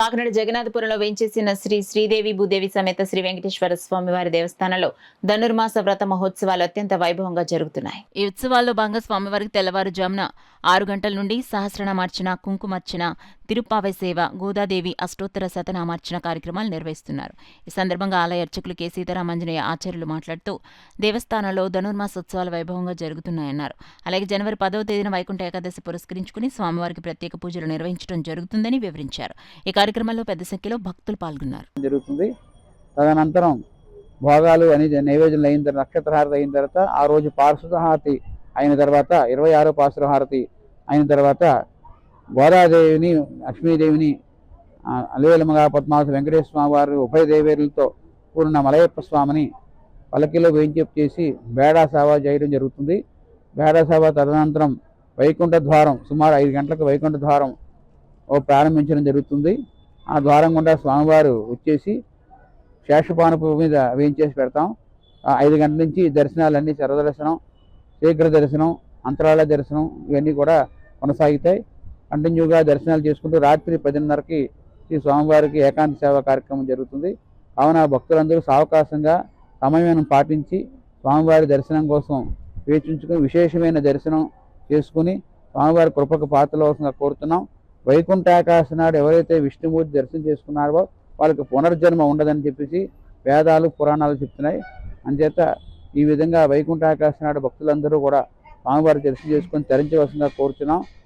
కాకినాడ జగన్నాథపురంలో వేంచేసిన శ్రీ శ్రీదేవి భూదేవి సమేత శ్రీ వెంకటేశ్వర స్వామి వారి దేవస్థానంలో ధనుర్మాస వ్రత మహోత్సవాలు అత్యంత వైభవంగా జరుగుతున్నాయి. ఈ ఉత్సవాల్లో భాగంగా స్వామివారికి తెల్లవారుజామున 6 గంటల నుండి సహస్రనామార్చన, కుంకుమార్చన, తిరుప్పావై సేవ, గోదాదేవి అష్టోత్తర శతనామార్చన కార్యక్రమాలు నిర్వహిస్తున్నారు. ఈ సందర్భంగా ఆలయ అర్చకులు కె సీతారామాంజనేయ ఆచార్యులు మాట్లాడుతూ దేవస్థానంలో ధనుర్మాసోత్సవాలు వైభవంగా జరుగుతున్నాయన్నారు. అలాగే జనవరి 10వ తేదీన వైకుంఠ ఏకాదశి పురస్కరించుకుని స్వామివారికి ప్రత్యేక పూజలు నిర్వహించడం జరుగుతుందని వివరించారు. ఈ కార్యక్రమంలో పెద్ద సంఖ్యలో భక్తులు పాల్గొన్నారు. జరుగుతుంది. తదనంతరం భోగాలు అని నైవేద్యం అయిన తర్వాత నక్షత్రహారతి అయిన తర్వాత ఆ రోజు పార్శ్వహారతి అయిన తర్వాత 26వ పార్శ్వహారతి అయిన తర్వాత గోదాదేవిని, లక్ష్మీదేవిని, అలివేలమ్మగా పద్మావతి వెంకటేశ్వర స్వామి వారి ఉభయ దేవేరులతో కూడిన మలయప్ప స్వామిని పల్లకిలో వేయించేపు చేసి బేడా సేవ చేయడం జరుగుతుంది. బేడా సేవ తదనంతరం వైకుంఠ ద్వారం సుమారు 5 గంటలకు వైకుంఠ ద్వారం ప్రారంభించడం జరుగుతుంది. ఆ ద్వారం గుండా స్వామివారు వచ్చేసి శేషపానుపు మీద వేయించేసి పెడతాం. 5 గంటల నుంచి దర్శనాలన్నీ సర్వదర్శనం, శీఘ్ర దర్శనం, అంతరాళ దర్శనం ఇవన్నీ కూడా కొనసాగుతాయి. కంటిన్యూగా దర్శనాలు చేసుకుంటూ రాత్రి 10:30కి ఈ స్వామివారికి ఏకాంత సేవ కార్యక్రమం జరుగుతుంది. కావున భక్తులందరూ సావకాశంగా సమయం పాటించి స్వామివారి దర్శనం కోసం వేచించుకుని విశేషమైన దర్శనం చేసుకుని స్వామివారి కృపకు పాత్రలవలసిందిగా కోరుతున్నాం. వైకుంఠాకాశ నాడు ఎవరైతే విష్ణుమూర్తి దర్శనం చేసుకున్నారో వాళ్ళకి పునర్జన్మ ఉండదని చెప్పేసి వేదాలు, పురాణాలు చెప్తున్నాయి. అంచేత ఈ విధంగా వైకుంఠాకాశ నాడు భక్తులందరూ కూడా స్వామివారి దర్శనం చేసుకొని తరించవలసిందిగా కోరుతున్నాం.